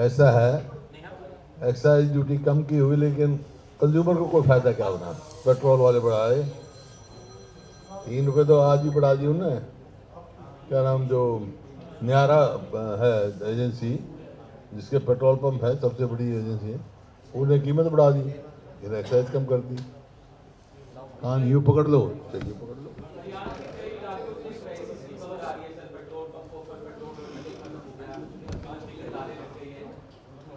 ऐसा है, excise duty कम की हुई लेकिन कंज्यूमर को कोई फायदा क्या होना। पेट्रोल वाले बढ़ाए, 3 रुपये तो आज ही बढ़ा दी उन्होंने। क्या नाम, जो न्यारा है एजेंसी जिसके पेट्रोल पंप है, सबसे बड़ी एजेंसी है, उन्हें कीमत बढ़ा दी, फिर एक्साइज कम कर दी। कान यूँ पकड़ लो, चाहिए पकड़ लो।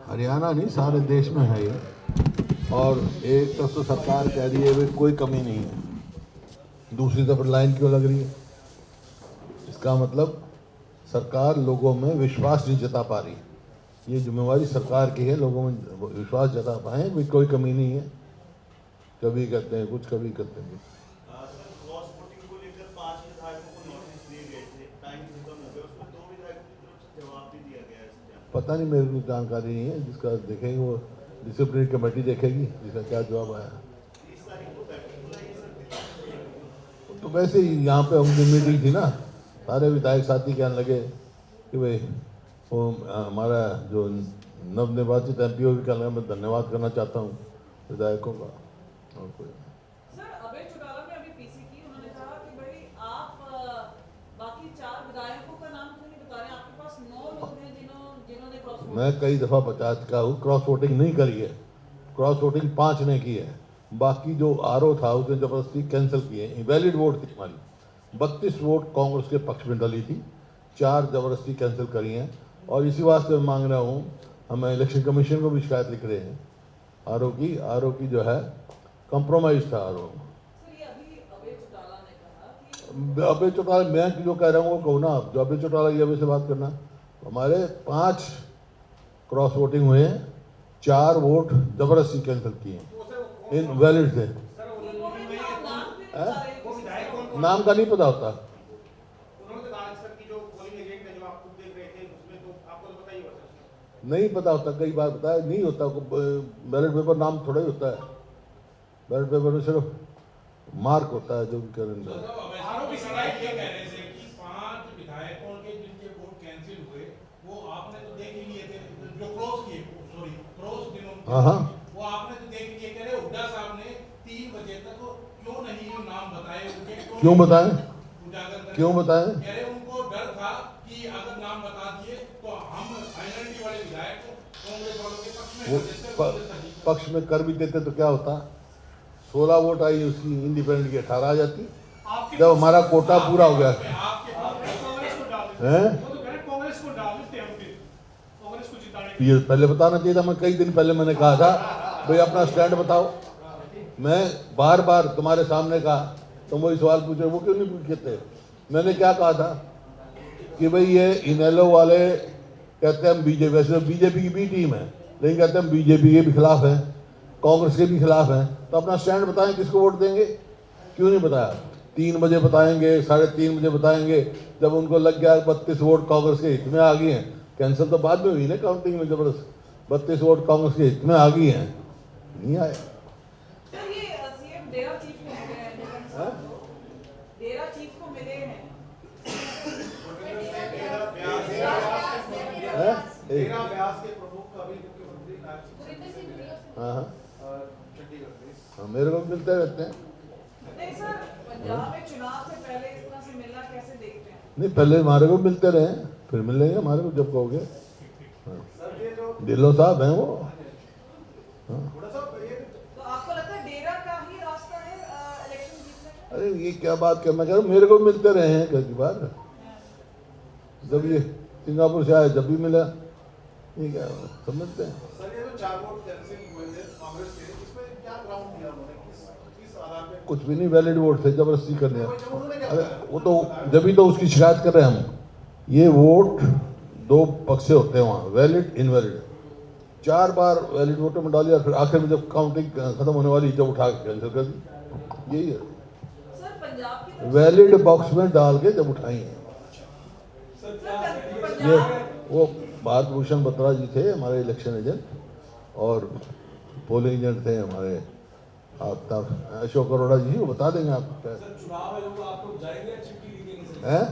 हरियाणा नहीं, सारे देश में है ये। और एक तरफ तो सरकार कह रही है भाई कोई कमी नहीं है, दूसरी तरफ लाइन क्यों लग रही है? इसका मतलब सरकार लोगों में विश्वास नहीं जता पा रही। ये जिम्मेवारी सरकार की है, लोगों में विश्वास जता पाए भाई कोई कमी नहीं है। कभी कहते हैं कुछ, कभी कहते हैं कुछ। पता नहीं, मेरे को जानकारी नहीं है, जिसका देखेंगे वो डिसिप्लिनरी कमेटी देखेगी जिसका क्या जवाब आया। तो वैसे ही यहाँ पे उनकी मीटिंग थी ना, सारे विधायक साथी कहने लगे कि भाई वो हमारा जो नवनिर्वाचित एमपी भी कहने लगा मैं धन्यवाद करना चाहता हूँ विधायकों का। और कोई सर, अभय चौटाला ने अभी पीसी की, उन्होंने कहा कि भाई आप बाकी 4 विधायकों का नाम क्यों नहीं बता रहे? आपके पास 9 लोग हैं जिन्होंने क्रॉस वोटिंग। मैं कई दफ़ा बता चुका हूँ, क्रॉस वोटिंग नहीं करी है। क्रॉस वोटिंग 5 ने की है, बाकी जो आरओ था उसने ज़बरदस्ती कैंसिल किए। इनवैलिड वोट थी हमारी, 32 वोट कांग्रेस के पक्ष में डली थी, 4 ज़बरदस्ती कैंसिल करी हैं। और इसी वास्ते मैं मांग रहा हूँ, हम इलेक्शन कमीशन को भी शिकायत लिख रहे हैं आरओ की जो है कॉम्प्रोमाइज़ था आरओ। अभय चौटाला, मैं जो कह रहा हूँ वो कहो ना आप। जो अभय चौटाला ये अभी से बात करना, हमारे 5 क्रॉस वोटिंग हुए हैं, 4 वोट जबरदस्ती कैंसिल किए हैं, इनवैलिड थे। नाम का नहीं पता होता। नहीं पता होता, कई बार बताया नहीं होता। बैलेट पेपर नाम थोड़ा ही होता है, बैलेट पेपर में सिर्फ मार्क होता है जो भी करेंगे। हाँ हाँ, वो आपने तो देख लिए, कह रहे हुड्डा साहब ने 3 बजे तक क्यों नहीं नाम बताए उनके? क्यों बताएं? उजागर क्यों बताएं? कह रहे उनको डर था कि अगर नाम बता दिए तो हम माइनॉरिटी वाले विधायक कांग्रेस वालों के पक्ष में कर भी देते तो क्या होता? 16 वोट आई उसकी, इंडिपेंडेंट की 18 आ जाती। जब हमारा कोटा पूरा हो गया है, ये पहले बताना चाहिए था। मैं कई दिन पहले मैंने कहा था भाई अपना स्टैंड बताओ। मैं बार बार तुम्हारे सामने कहा, तुम वही सवाल पूछे, वो क्यों नहीं पूछते? मैंने क्या कहा था कि भाई ये इनेलो वाले कहते हैं हम बीजेपी, वैसे बीजेपी की भी टीम है लेकिन कहते हैं हम बीजेपी के भी खिलाफ हैं, कांग्रेस के भी खिलाफ हैं। तो अपना स्टैंड बताएं, किसको वोट देंगे? क्यों नहीं बताया? 3 बजे बताएंगे, 3:30 बजे बताएंगे। जब उनको लग गया 32 वोट कांग्रेस के हित में आ गई हैं, कैंसिल तो बाद में हुई ना काउंटिंग में, जबरदस्त 32 वोट कांग्रेस के हित में आ गई हैं, नहीं आए। हाँ, मेरे को मिलते रहते हैं। नहीं सर, पंजाब में चुनाव से पहले इस तरह से मिलना कैसे देखते हैं? नहीं, पहले हमारे को मिलते रहे, फिर मिलेंगे हमारे को जब कहोगे। ढिल्लो साहब हैं वो। तो आपको लगता है डेरा का ही रास्ता है इलेक्शन जीतने का? अरे ये क्या बात कर, मैं कह रहा हूँ मेरे को मिलते रहे हैं कई बार, जब ये सिंगापुर से आए जब भी मिला, ये क्या समझते हैं। कुछ भी नहीं, वैलिड वोट थे, जबरदस्ती कर दिया। अरे वो तो जब भी तो उसकी शिकायत कर रहे हैं हम। ये वोट 2 पक्ष से होते हैं वहाँ, वैलिड इनवैलिड। 4 बार वैलिड वोटों में डाली और फिर आखिर में जब काउंटिंग खत्म होने वाली जब उठा के कैंसिल कर दी। यही है, वैलिड बॉक्स में डाल के जब उठाई है। ये वो भारत भूषण बत्रा जी थे हमारे इलेक्शन एजेंट, और पोलिंग एजेंट थे हमारे आफ्ताब अशोक अरोड़ा जी, वो बता देंगे आपको। चुनाव आयोग को आप लोग जाएंगे या चिट्ठी लिखेंगे? हैं?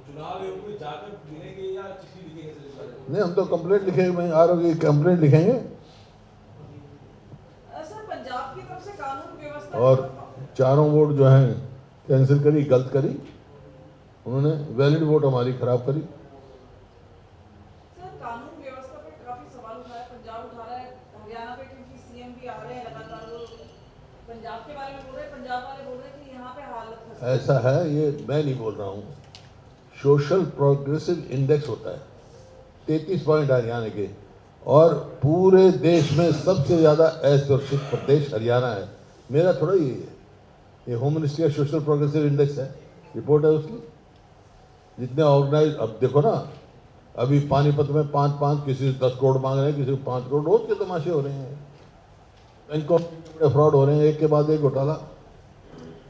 चुनाव आयोग को जाकर मिलेंगे या चिट्ठी लिखेंगे? नहीं, हम तो कंप्लेंट लिखेंगे, मैं आरोग्य की कंप्लेंट लिखेंगे सर पंजाब की तरफ से कानून व्यवस्था और चारों वोट जो हैं कैंसिल करी, गलत करी उन्होंने, वैलिड वोट हमारी खराब करी। सर कानून व्यवस्था पे काफी सवाल उठा है, पंजाब उठा रहा है, हरियाणा पे क्योंकि सीएम भी आ रहे हैं लगातार, वो पंजाब के बारे में बोल रहे हैं, पंजाब वाले बोल रहे हैं कि यहाँ पे हालत खस्ता है। ऐसा है, ये मैं नहीं बोल रहा हूँ, सोशल प्रोग्रेसिव इंडेक्स होता है, 33 पॉइंट हरियाणा के, और पूरे देश में सबसे ज़्यादा असुरक्षित प्रदेश हरियाणा है। मेरा थोड़ा ही है, ये होम मिनिस्ट्री का सोशल प्रोग्रेसिव इंडेक्स है, रिपोर्ट है उसकी। जितने ऑर्गेनाइज, अब देखो ना, अभी पानीपत में 5-5, किसी से 10 करोड़ मांग रहे हैं, किसी को 5 करोड़, रोज के तमाशे हो रहे हैं, इनको फ्रॉड हो रहे हैं, एक के बाद एक घोटाला।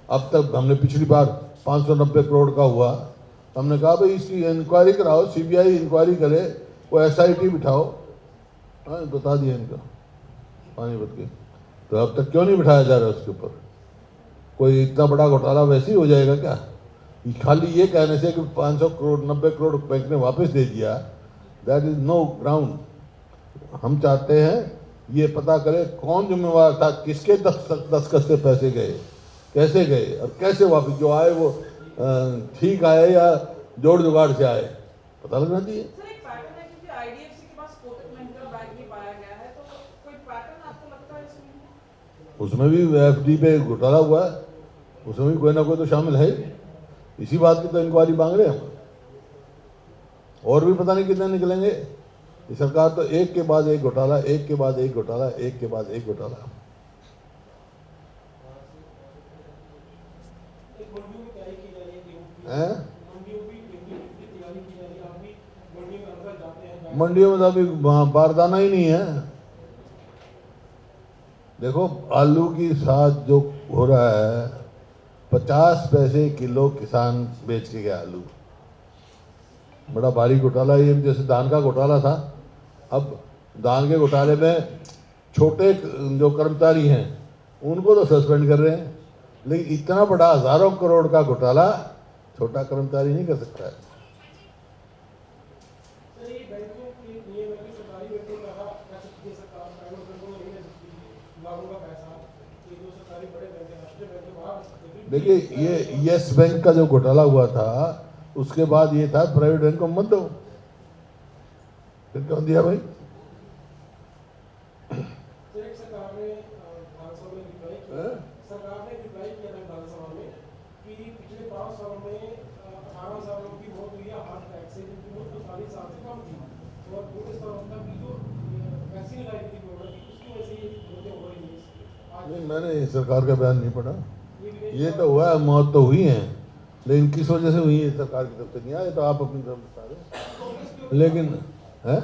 अब तक हमने पिछली बार 590 करोड़ का हुआ, हमने कहा भाई इसकी इंक्वायरी कराओ, सीबीआई इंक्वायरी करे, वो एसआईटी बिठाओ। हाँ, बता दिया इनका पानीपत के, तो अब तक क्यों नहीं बिठाया जा रहा उसके ऊपर? कोई इतना बड़ा घोटाला वैसे ही हो जाएगा क्या? खाली ये कहने से कि 500 करोड़ 90 करोड़ बैंक ने वापस दे दिया, दैट इज नो ग्राउंड। हम चाहते हैं ये पता करें कौन जिम्मेवार था, किसके दस्तखत से पैसे गए, कैसे गए और कैसे वापस, जो आए वो ठीक आए या जोड़ जुगाड़ से आए, पता लगना चाहिए। सर एक पैटर्न है क्योंकि आईडीएफसी के पास कोटक महिंद्रा बैंक भी पाया गया है, तो कोई पैटर्न आपको लगता है इसमें? उसमें भी एफडी पे घोटाला हुआ है, उसमें भी कोई ना कोई तो शामिल है। इसी बात की तो इंक्वायरी मांग रहे हैं हम, और भी पता नहीं कितने निकलेंगे। ये सरकार तो एक के बाद एक घोटाला, एक के बाद एक घोटाला, एक के बाद एक घोटाला। मंडियों में तो अभी बारदाना ही नहीं है। देखो आलू की साथ जो हो रहा है, 50 पैसे किलो किसान बेच के गया आलू, बड़ा भारी घोटाला। ये जैसे धान का घोटाला था, अब धान के घोटाले में छोटे जो कर्मचारी हैं उनको तो सस्पेंड कर रहे हैं, लेकिन इतना बड़ा हजारों करोड़ का घोटाला छोटा कर्मचारी नहीं कर सकता है। देखिए ये यस बैंक का जो घोटाला हुआ था, उसके बाद ये था प्राइवेट बैंक को मत दो, फिर क्यों दिया भाई? सरकार ने रिप्लाई किया था विधानसभा में कि पिछले 5 सालों में 18 सालों की मौत हुई है हार्ट अटैक से, जिनकी मौत 45 साल से कम थी, और पूरे साल तक की जो वैक्सीन लाई थी कोरोना की, उसकी वजह से ये मौतें हो रही हैं। नहीं, मैंने सरकार का बयान नहीं पढ़ा। ये तो हुआ है, मौत तो हुई है, लेकिन किस वजह से हुई है सरकार की तरफ से नहीं आया, तो आप अपनी तरफ बता रहे। लेकिन है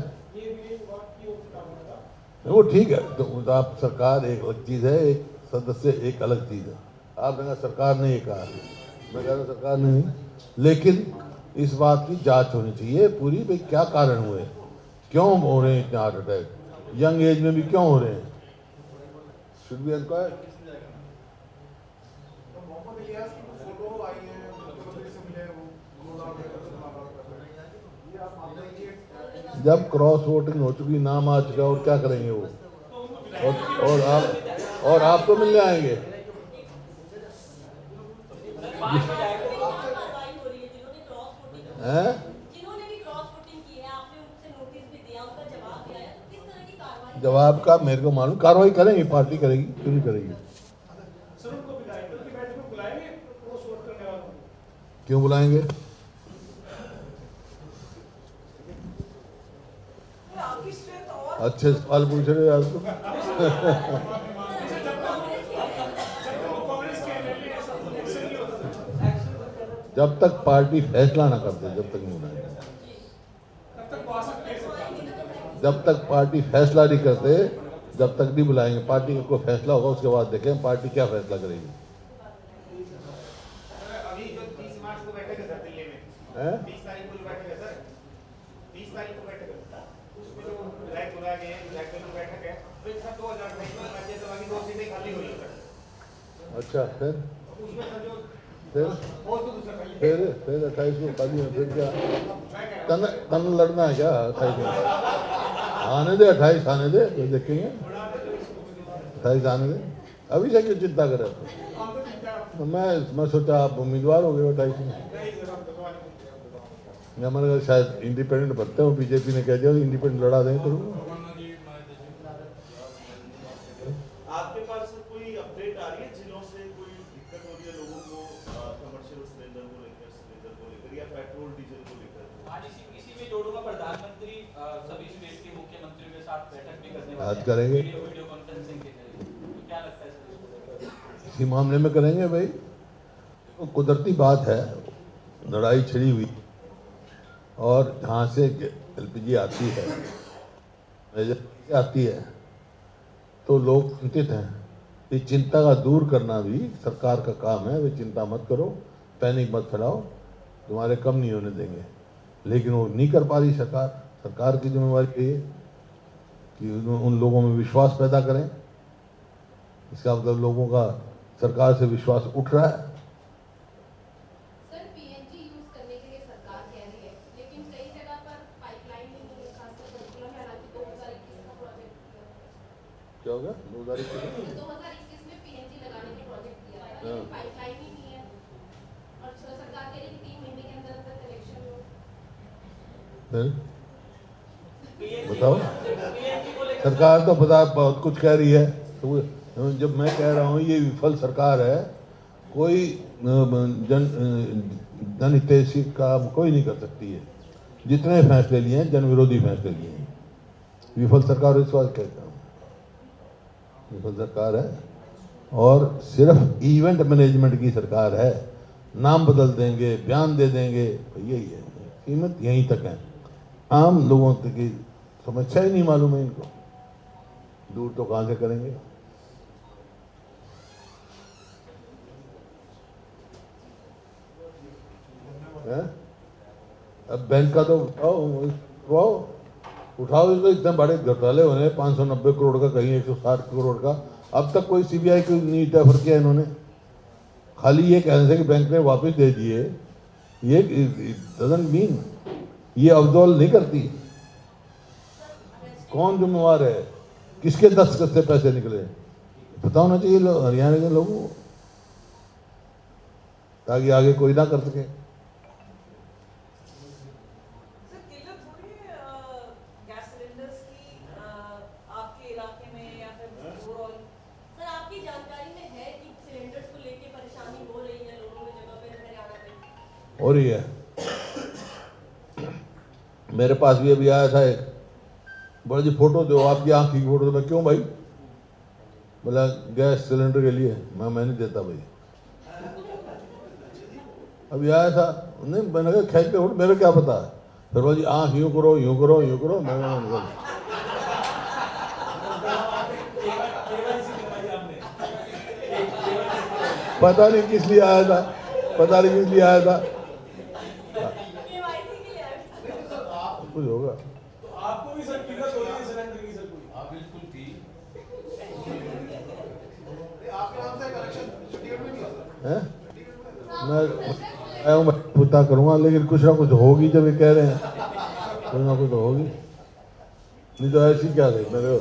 वो ठीक है, तो आप सरकार एक अलग चीज़ है, एक सदस्य एक अलग चीज़ है। आपने कहा सरकार ने ये कहा, मैं कह रहा हूँ सरकार ने नहीं, लेकिन इस बात की जांच होनी चाहिए पूरी, भाई क्या कारण हुए, क्यों हो रहे हैं इतने हार्ट अटैक, यंग एज में भी क्यों हो रहे हैं, शुड बी इंक्वायर्ड। जब क्रॉस वोटिंग हो चुकी, नाम आ चुका, और क्या करेंगे वो, और आप तो मिलने आएंगे। हैं? जवाब का मेरे को मालूम, कार्रवाई करेंगी, पार्टी करेगी, क्यों नहीं करेगी? क्यों बुलाएंगे? अच्छे सवाल पूछ रहे हो यार तुम। जब तक पार्टी फैसला ना करते जब तक नहीं बुलाएंगे। जब तक पार्टी फैसला नहीं करते जब तक नहीं बुलाएंगे। पार्टी का कोई फैसला होगा उसके बाद देखें पार्टी क्या फैसला करेगी। अभी जो 30 मार्च को बैठक है सर दिल्ली में, 30 तारीख को बैठक है सर, 30 तारीख को बैठक है, उसमें जो विधायक बुलाए गए हैं, विधायक की बैठक है, फिर सर 2028 में राज्यसभा की 2 सीटें खाली हुई है सर। अच्छा, फिर उसमें सर जो फिर वो तो दूसरा खाइए। फिर 28 को खाली है, फिर क्या तन लड़ना है क्या 28 में? आने दे 28 आने दे, फिर देखेंगे 28 आने दे। अभी से क्यों चिंता कर रहे हो? तो मैं सोचा आप उम्मीदवार हो गए 28 में। मैंने कहा शायद इंडिपेंडेंट बनते हो, बीजेपी ने कह दिया इंडिपेंडेंट लड़ा दें करूँगा। आपके पास कोई अपडेट आ रही है जिलों से कोई दिक्कत हो रही है लोगों को कमर्शियल सिलेंडर को लेकर या पेट्रोल डीजल को लेकर? आज इसी में जोड़ूंगा, प्रधानमंत्री सभी स्टेट के मुख्यमंत्रियों के साथ बैठक भी करने वाले आज हैं, करेंगे। वीडियो कॉन्फ्रेंसिंग के जरिए। तो क्या लगता है सर? इसी मामले में करेंगे भाई। तो कुदरती बात है, लड़ाई छिड़ी हुई और जहाँ से एलपीजी आती है, मेजर आती है, तो लोग चिंतित हैं। इस चिंता का दूर करना भी सरकार का काम है। वे चिंता मत करो, पैनिक मत फैलाओ, तुम्हारे कम नहीं होने देंगे। लेकिन वो नहीं कर पा रही सरकार। सरकार की जिम्मेवारी ये है कि उन लोगों में विश्वास पैदा करें। इसका मतलब लोगों का सरकार से विश्वास उठ रहा है। सर पीएनजी यूज करने के लिए सरकार कह रही है, लेकिन कई जगह पर पाइपलाइन नहीं है, खासकर पंचकुला में। हालांकि 2021 का प्रोजेक्ट किया क्या होगा 2021 2021 में पीएनजी लगाने का प्रोजेक्ट किया था, लेकिन पाइपलाइन ही नहीं है। और सरकार कह रही है कि 3 महीने के अंदर अंदर कनेक्शन हो। बताओ, सरकार तो पता बहुत कुछ कह रही है। तो जब मैं कह रहा हूँ ये विफल सरकार है, कोई जन हितैषी काम कोई नहीं कर सकती है। जितने फैसले लिए हैं जन विरोधी फैसले लिए हैं। विफल सरकार इस बात कहता हूँ, विफल सरकार है और सिर्फ इवेंट मैनेजमेंट की सरकार है। नाम बदल देंगे, बयान दे देंगे, यही है। कीमत यहीं तक है। आम लोगों तक की समस्या ही नहीं मालूम है इनको, दूर तो कहाँ से करेंगे। है? अब बैंक का तो उठाओ इसको। इतने बड़े घोटाले होने, 590 करोड़ का, कहीं 160 करोड़ का। अब तक कोई सीबीआई को नहीं रेफर किया इन्होंने। खाली ये कहने से कि बैंक ने वापस दे दिए, ये डजंट मीन, ये अब्जॉल्व नहीं करती। कौन जिम्मेवार है, किसके दस्तखत से पैसे निकले, पता होना चाहिए हरियाणा के लोगों को, ताकि आगे कोई ना कर सके। सर किल्लत हो रही है गैस सिलेंडर्स की आपके इलाके में या फिर ओवरऑल? सर आपकी जानकारी में है कि सिलेंडर्स को लेके परेशानी हो रही है लोगों की जगह पे हरियाणा में? हो रही है। मेरे पास भी अभी आया था एक, बड़ी जी फोटो दो, आपकी आँख की फोटो। तो मैं क्यों भाई, बोला गैस सिलेंडर के लिए। मैं नहीं देता भाई। अभी आया था, नहीं मैंने कहा खींच के फोटो, मेरे क्या पता है। फिर बोला जी आँख यूँ करो यूँ करो यूँ करो। मैं पता नहीं किस लिए आया था, पता नहीं किस लिए आया था, कुछ होगा। तो आपको भी सर किल्लत हो रही है सिलेंडर की सर कोई? हाँ बिल्कुल थी। आपके नाम से कलेक्शन चंडीगढ़ में नहीं होता? हैं? मैं पूछता करूँगा, लेकिन कुछ ना कुछ होगी। जब ये कह रहे हैं कुछ ना कुछ तो होगी, नहीं तो ऐसी क्या थे। मेरे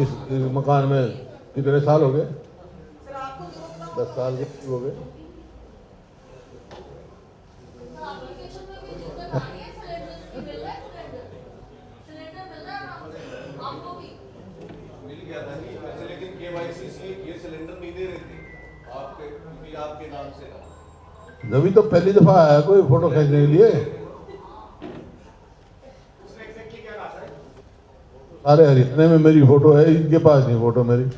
इस मकान में कितने साल हो गए? सर आपको जो 10 साल के हो गए। एप्लीकेशन में भी दिक्कत आ रही है, सिलेंडर्स की मिल रहा है, सिलेंडर मिल रहा है आपको भी? मिल गया था कि वैसे, लेकिन केवाईसी से ये सिलेंडर नहीं दे रहे थे आपके, क्योंकि आपके नाम से था। अभी तो पहली दफा आया कोई फोटो खींचने के लिए। उसने एग्जैक्टली क्या कहा सर? सारे हरियाणा में मेरी फोटो है, इनके पास नहीं फोटो मेरी। यही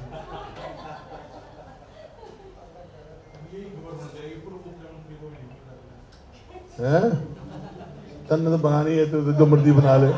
खबर होनी चाहिए पूर्व मुख्यमंत्री को भी नहीं। हैं? तन्ने तो बनानी है तो जो मर्जी बना ले।